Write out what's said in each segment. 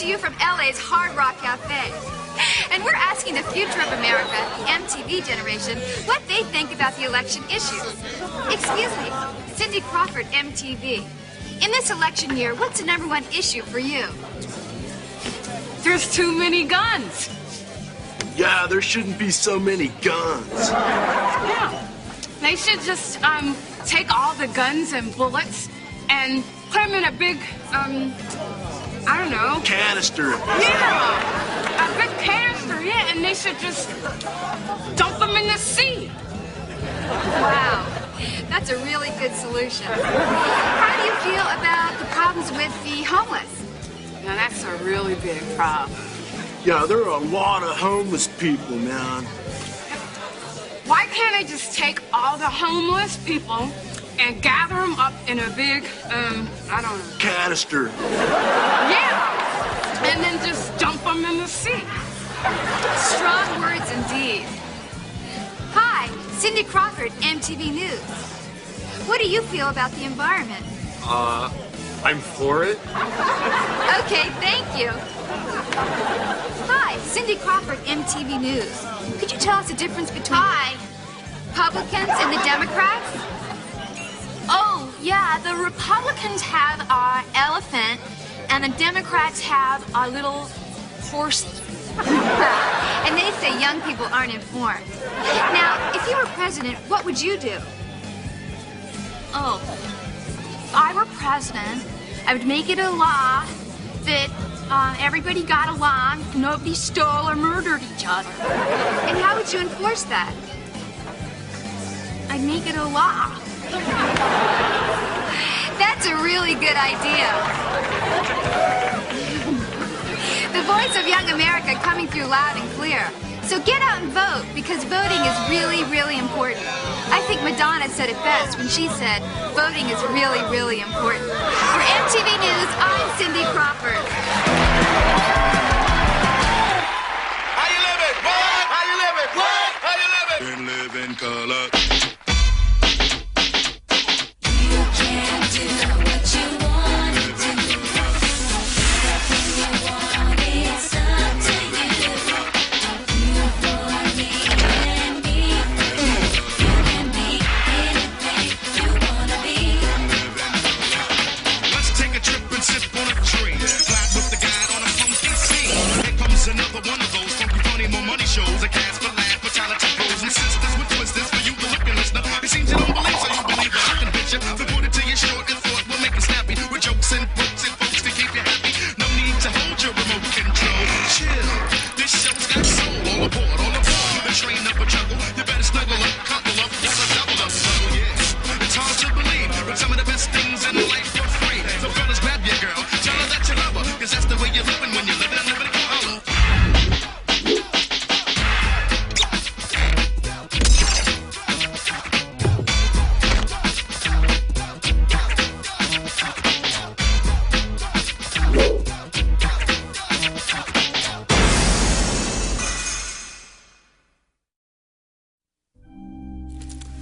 to you from LA's Hard Rock Cafe. And we're asking the future of America, the MTV generation, what they think about the election issues. Excuse me, Cindy Crawford, MTV. In this election year, what's the #1 issue for you? There's too many guns. Yeah, there shouldn't be so many guns. Yeah. They should just, take all the guns and bullets and put them in a big, I don't know. Canister. Yeah, a big canister, yeah, and they should just dump them in the sea. Wow, that's a really good solution. How do you feel about the problems with the homeless? Now, that's a really big problem. Yeah, there are a lot of homeless people, man. Why can't I just take all the homeless people and gather them up in a big, I don't know. Canister. Yeah, and then just dump them in the sea. Strong words indeed. Hi, Cindy Crawford, MTV News. What do you feel about the environment? I'm for it. Okay, thank you. Hi, Cindy Crawford, MTV News. Could you tell us the difference between Republicans and the Democrats? Oh, yeah, the Republicans have our elephant, and the Democrats have our little horse. And they say young people aren't informed. Now, if you were president, what would you do? Oh, if I were president, I would make it a law that everybody got along, nobody stole or murdered each other. And how would you enforce that? I'd make it a law. That's a really good idea. The voice of young America coming through loud and clear. So get out and vote, because voting is really, really important. I think Madonna said it best when she said, voting is really, really important. For MTV News, I'm Cindy Crawford. How you living? What? How you living? What? How you living? Live in color.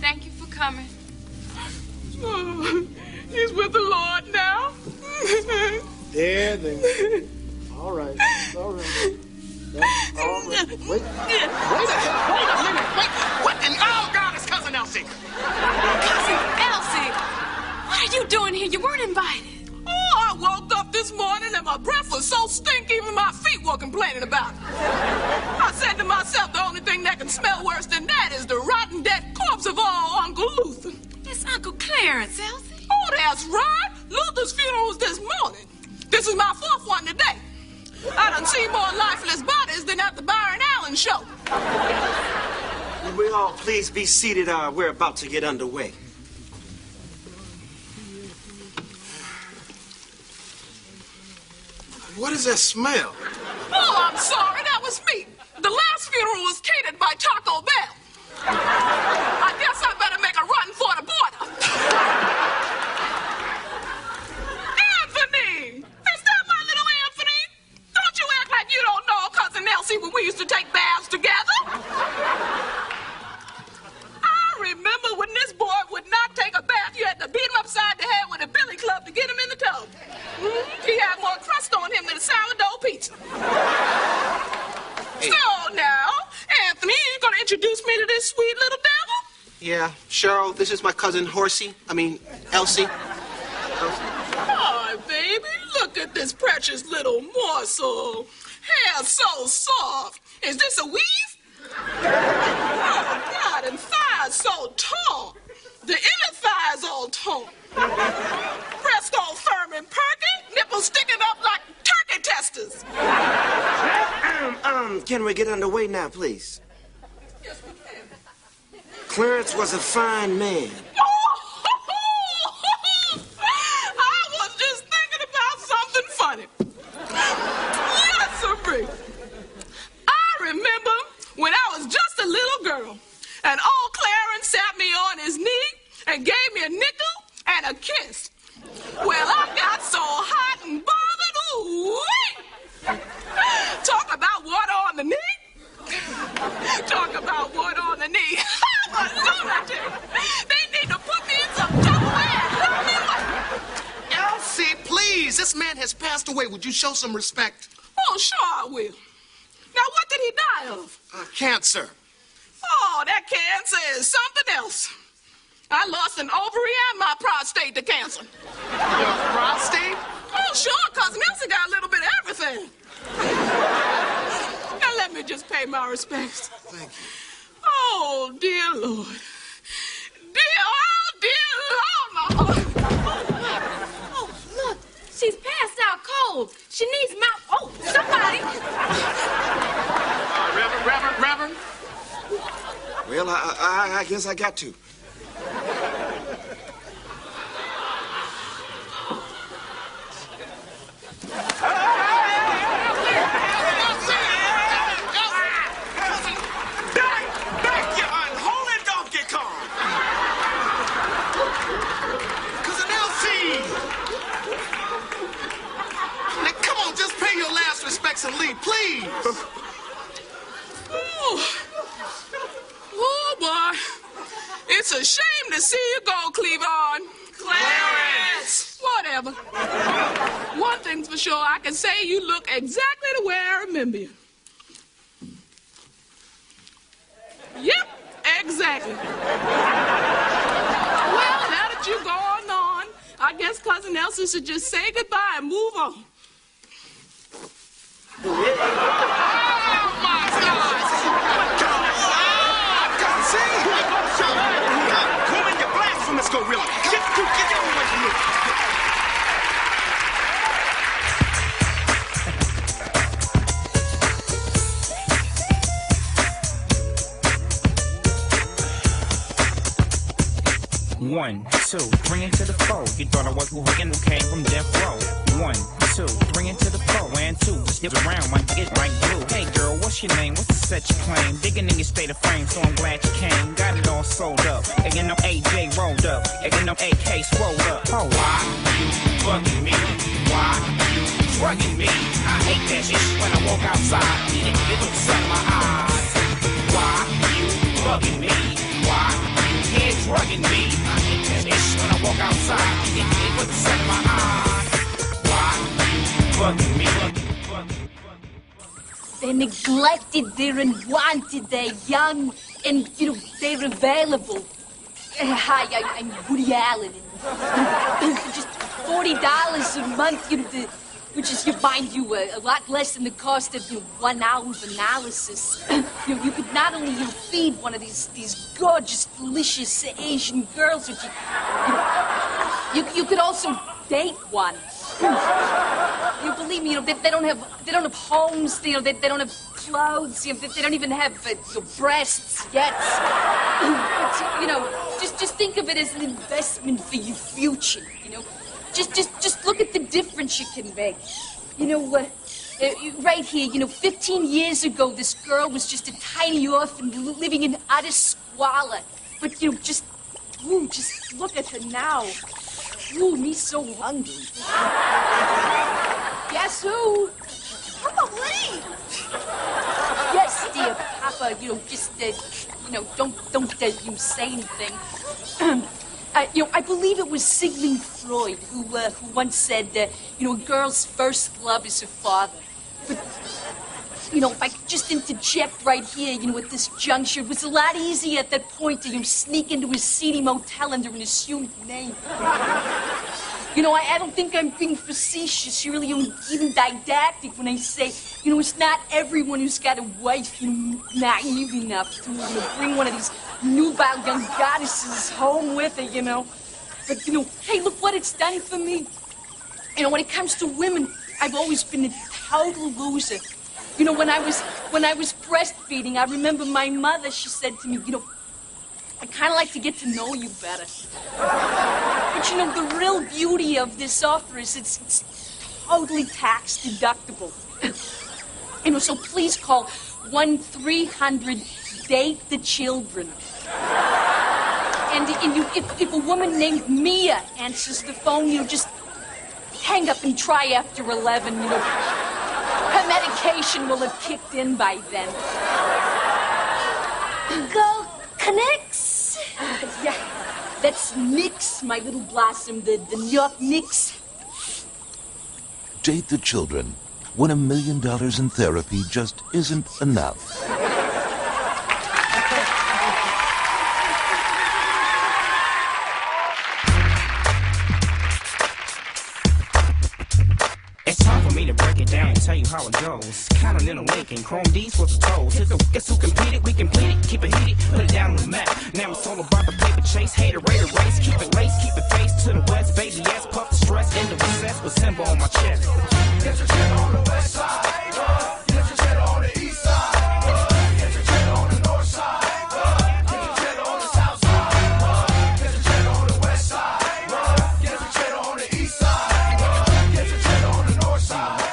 Thank you for coming. Oh, he's with the Lord now. There. All right. That's all right. Wait a minute. What in oh God is Cousin Elsie? Cousin Elsie, what are you doing here? You weren't invited. Oh, I woke up this morning and my breath was so stinky even my feet were complaining about it. I said to myself, the only thing that can smell worse than that is the rotten dead corpse of old Uncle Luther. It's Uncle Clarence, Elsie. Oh, that's right. Luther's funeral was this morning. This is my 4th one today. I done seen more lifeless bodies than at the Byron Allen show. Will we all please be seated? We're about to get underway. What is that smell? Oh, I'm sorry, that was me. The last funeral was catered by Taco Bell. I guess I better make a run for the border. Anthony! Is that my little Anthony? Don't you act like you don't know Cousin Elsie when we used to take baths together. I remember when this boy would not take a bath, you had to beat him upside the head with a billy club to get him in the tub. He had more crust on him than a sourdough pizza. Yeah, Cheryl, this is my cousin Horsey. Elsie. Oh, baby, look at this precious little morsel. Hair so soft. Is this a weave? Oh, God, and thighs so tall. The inner thighs all tall. Breast all firm and perky. Nipples sticking up like turkey testers. Can we get underway now, please? Yes, we can. Clarence was a fine man. I was just thinking about something funny. Yes, sir. I remember when I was just a little girl, and old Clarence sat me on his knee and gave me a nickel and a kiss. Well, I got so hot and bothered. Ooh-wee. Talk about water on the knee. Talk about water on the knee. I'm a lunatic. They need to put me in some double air. Help me with. Elsie, please. This man has passed away. Would you show some respect? Oh, sure I will. Now, what did he die of? Cancer. Oh, that cancer is something else. I lost an ovary and my prostate to cancer. Your prostate? Oh, sure, Cousin Elsie got a little bit of everything. Now, let me just pay my respects. Thank you. Oh, dear Lord. Dear Lord. Oh, look, she's passed out cold. She needs mouth. Oh, somebody. Reverend? Well, I guess I got to. Back, you unholy Donkey Kong! Cousin Elsie! Now, come on, just pay your last respects and leave, please. Oh, boy. It's a shame to see you go, Cleavon. Clarence! Whatever. One thing's for sure, I can say you look exactly the way I remember you. Yep, exactly. Well, now that you're going on, I guess Cousin Elsie should just say goodbye and move on. Oh, my God! Woman, you blasphemous gorilla. Get away from me. One, two, bring it to the fold. You thought I was hooking who came from death row. 1, 2, bring it to the floor. And 2, just get around, my get like glue. Hey girl, what's your name? What's the set you claim? Digging in your state of frame, so I'm glad you came. Got it all sold up. Again, no AJ rolled up. Again, no AK swole up. Oh, why you bugging me? Why you drugging me? I hate that shit when I walk outside. It looks out of my eyes. Why you bugging me? Why you here drugging me? I hate that shit when I walk outside. It looks out of my eyes. Why you bugging me? They're neglected, they're unwanted, they're young, and, they're available. Hi, I'm Woody Allen, and just $40 a month, which is, mind you, a lot less than the cost of 1 hour of analysis. You could not only feed one of these gorgeous, delicious Asian girls, but you could also date one. You believe me, they don't have homes, they don't have clothes, they don't even have breasts yet. But, just think of it as an investment for your future, Just look at the difference you can make. Right here, 15 years ago, this girl was just a tiny orphan living in utter squalor. But, just look at her now. Ooh, me so hungry. Guess who? Papa, wait! Yes, dear Papa, don't say anything. I believe it was Sigmund Freud who if I could just interject right here, at this juncture, it was a lot easier at that point to, sneak into his seedy motel under an assumed name. I don't think I'm being facetious, really, even didactic when I say, it's not everyone who's got a wife, naive enough to, bring one of these nubile young goddesses home with her, But, hey, look what it's done for me. When it comes to women, I've always been a total loser. When I was breastfeeding, I remember my mother, she said to me, I'd kind of like to get to know you better. But, the real beauty of this offer is it's totally tax deductible. So please call 1-300-DATE the children. And if a woman named Mia answers the phone, just hang up and try after 11, Her medication will have kicked in by then. Go Knicks! Yeah, that's Knicks, my little blossom, the New York Knicks. Date the children when $1 million in therapy just isn't enough. Tell you how it goes. Continental Lincoln, Chrome D's for the toes. Guess who competed? We complete it, keep it heated, put it down on the map. Now it's all about the paper chase, hater, raider race. Keep it lace, keep it face to the west. Baby yes, puff the stress, in the recess with symbol on my chest. Get your shit on the west side, get your shit on the east side, get your shit on the north side, get your shit on the south side, get your shit on the west side, get your shit on the east side, get your shit on the north side.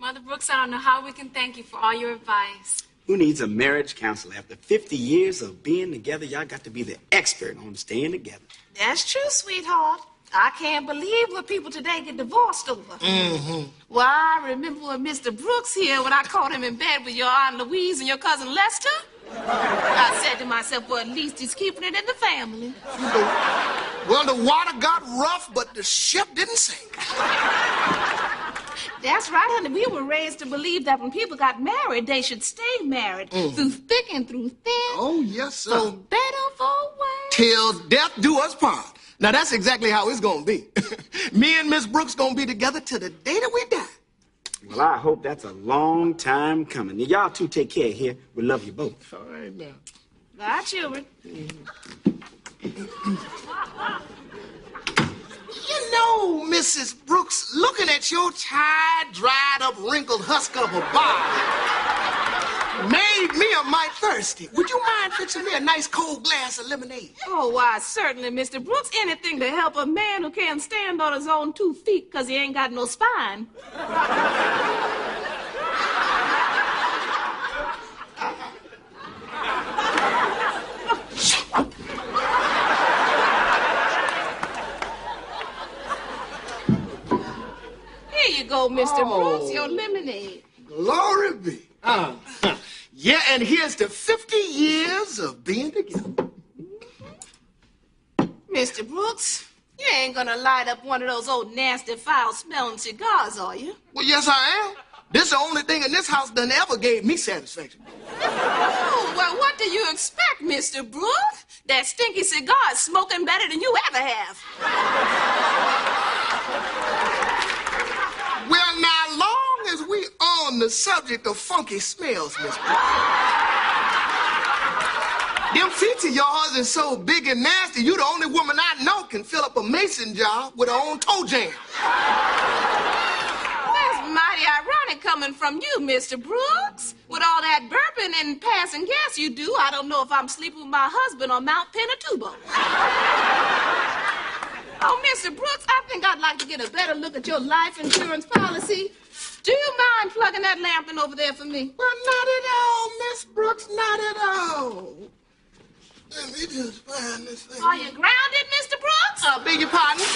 Mother Brooks, I don't know how we can thank you for all your advice. Who needs a marriage counselor? After 50 years of being together, y'all got to be the expert on staying together. That's true, sweetheart. I can't believe what people today get divorced over. Mm-hmm. Well, I remember when Mr. Brooks here, when I caught him in bed with your Aunt Louise and your cousin Lester. I said to myself, well, at least he's keeping it in the family. Well, the water got rough, but the ship didn't sink. That's right, honey. We were raised to believe that when people got married, they should stay married through thick and through thin. Oh, yes, sir. For better, for worse. Till death do us part. Now, that's exactly how it's going to be. Me and Miss Brooks going to be together till the day that we die. Well, I hope that's a long time coming. Y'all two take care here. We love you both. All right, now. Bye, children. You know, Mrs. Brooks, looking at your tired, dried up, wrinkled husk of a body made me a mite thirsty. Would you mind fixing me a nice cold glass of lemonade? Oh, why, certainly, Mr. Brooks. Anything to help a man who can't stand on his own 2 feet because he ain't got no spine. Here you go, Mr. Brooks, your lemonade. Glory be. Yeah, and here's to 50 years of being together. Mr. Brooks, you ain't gonna light up one of those old nasty, foul-smelling cigars, are you? Well, yes, I am. This is the only thing in this house that ever gave me satisfaction. Oh, well, what do you expect, Mr. Brooks? That stinky cigar is smoking better than you ever have. Well, now, long as we on the subject of funky smells, Miss Brooks. Them feet of yours is so big and nasty, you the only woman I know can fill up a mason jar with her own toe jam. That's mighty ironic coming from you, Mr. Brooks. With all that burping and passing gas you do, I don't know if I'm sleeping with my husband on Mount Pinatubo. Oh, Mr. Brooks, I think I'd like to get a better look at your life insurance policy. Do you mind plugging that lantern over there for me? Well, not at all, Miss Brooks, not at all. Let me just find this thing. Are you grounded, Mr. Brooks? Beg your pardon?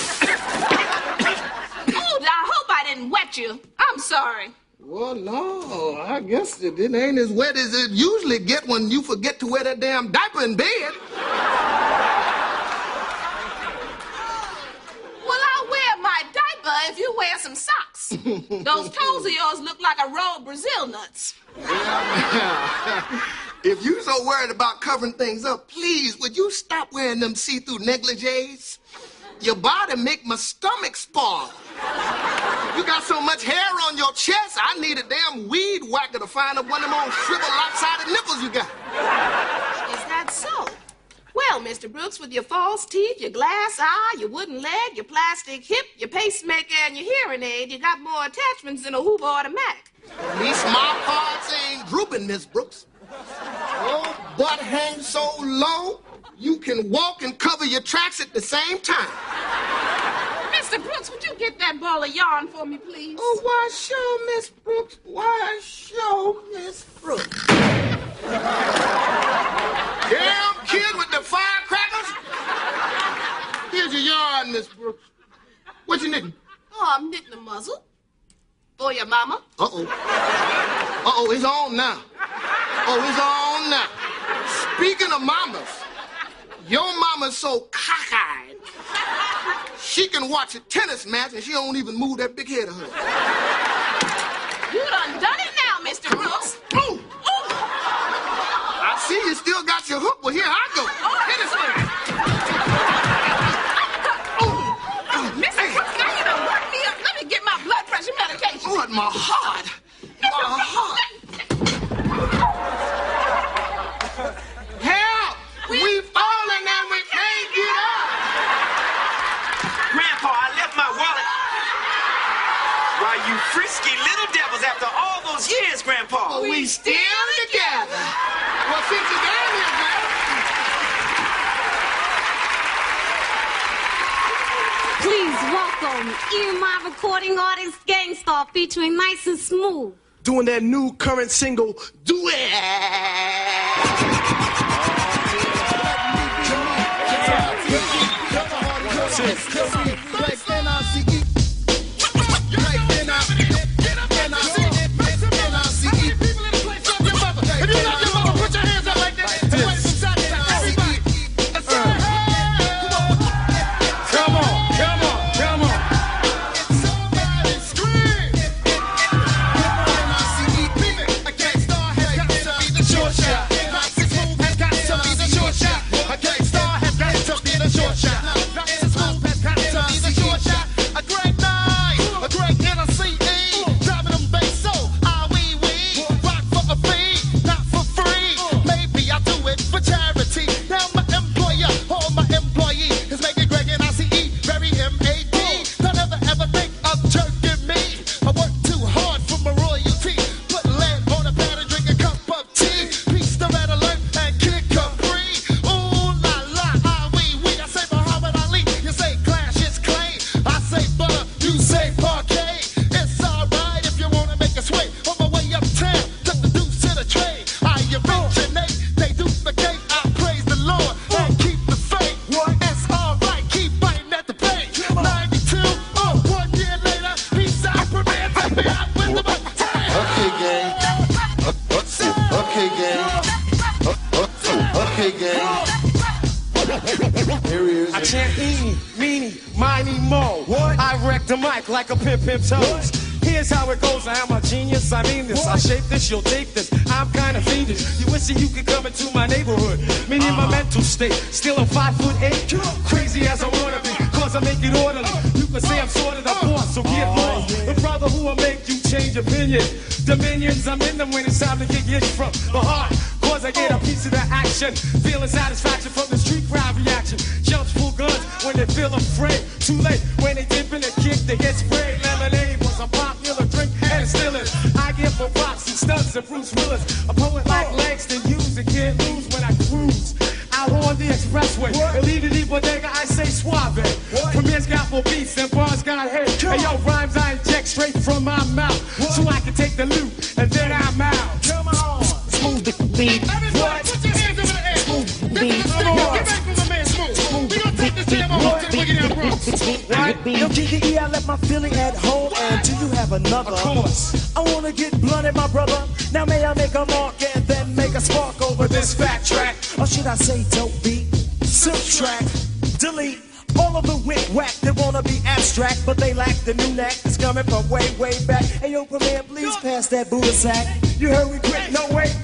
Oh, I hope I didn't wet you. I'm sorry. Well, no, I guess it ain't as wet as it usually get when you forget to wear that damn diaper in bed. Well, I'll wear my diaper if you wear some socks. socks. Those toes of yours look like a row of Brazil nuts. If you're so worried about covering things up, please, would you stop wearing them see-through negligees? Your body make my stomach spoil. You got so much hair on your chest, I need a damn weed whacker to find up one of them old shriveled lopsided nipples you got. Is that so? Well, Mr. Brooks, with your false teeth, your glass eye, your wooden leg, your plastic hip, your pacemaker, and your hearing aid, you got more attachments than a Hoover automatic. These small parts ain't drooping, Miss Brooks. Your butt hangs so low, you can walk and cover your tracks at the same time. Mr. Brooks, would you get that ball of yarn for me, please? Oh, why, sure, Miss Brooks. Why, sure, Miss Brooks. Damn kid with the firecrackers. Here's your yarn, Miss Brooks. What you knitting? Oh, I'm knitting a muzzle. For your mama. Uh-oh. Uh-oh, it's on now. Oh, it's on now. Speaking of mamas, your mama's so cockeyed, she can watch a tennis match and she don't even move that big head of hers. You done it now, Mr. Brooks. Ooh. Ooh. I see you still got your hook. Well, here I go. Tennis match. Mr. Brooks, now you done worked me up. Let me get my blood pressure medication. Oh, at my heart. My heart. Help! We've fallen and we can't get up. Grandpa, I left my wallet. Why, you frisky little devils, after all those years, Grandpa. Well, we still together. Well, since you're down here, man. Please welcome EMI recording artist Gangstar featuring Nice and Smooth. Doing that new current single, Do It. I chant eeny, meeny, miny, mo. What? I wreck the mic like a pimp toes. Here's how it goes, I am a genius, I mean this. I shape this, you'll take this, I'm kinda fiendish. You wish that you could come into my neighborhood. Meaning my mental state, still I'm 5'8", crazy as I wanna be, cause I make it orderly. You can say I'm sort of the boss, so get lost. The brother who will make you change opinion. Dominions, I'm in them when it's time to get hit from the heart. Cause I get a piece of the action, feeling satisfaction from the street crowd reaction. Jumps full guns when they feel afraid. Too late when they dip in a kick, they get sprayed. Lemonade was a popular drink and it still is. I get for rocks and stunts and Bruce Willis. A poet like Langston Hughes and can't lose when I cruise out on the expressway. Elite bodega, I say suave. Premier's got more beats and bars got hate. Hey yo, rhymes I inject straight from my mouth, so I can take the loot and then I'm out. Come on. Smooth the beat. What? Put your hands over the air. Smooth the beat. Get back from the man Smooth. We gonna take this jam on to Boogie Down Bronx. Yo, GDE, I left my feeling at home. And do you have another? Of course. I wanna get blunted, my brother. Now may I make a mark and then make a spark over this fat track? Or should I say dope beat? Subtract, delete all of the wick whack that wanna be at abstract, but they lack the new knack that's coming from way, way back. Hey, yo, Premier, please pass that Buddha sack. You heard we quit, no wait.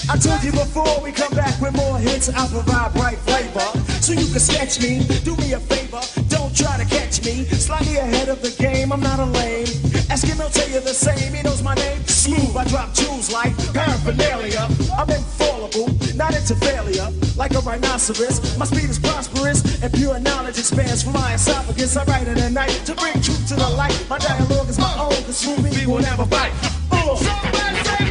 I told you before, we come back with more hits. I'll provide bright flavor, so you can sketch me. Do me a favor, don't try to catch me. Slightly ahead of the game, I'm not a lame. Ask him, he'll tell you the same. He knows my name. Smooth, I drop jewels like paraphernalia. I'm infallible, not into failure. Like a rhinoceros, my speed is prosperous, and pure knowledge expands from my esophagus. I write it at night to bring truth to the light. My dialogue is my own, the smooth beat will never bite. Somebody say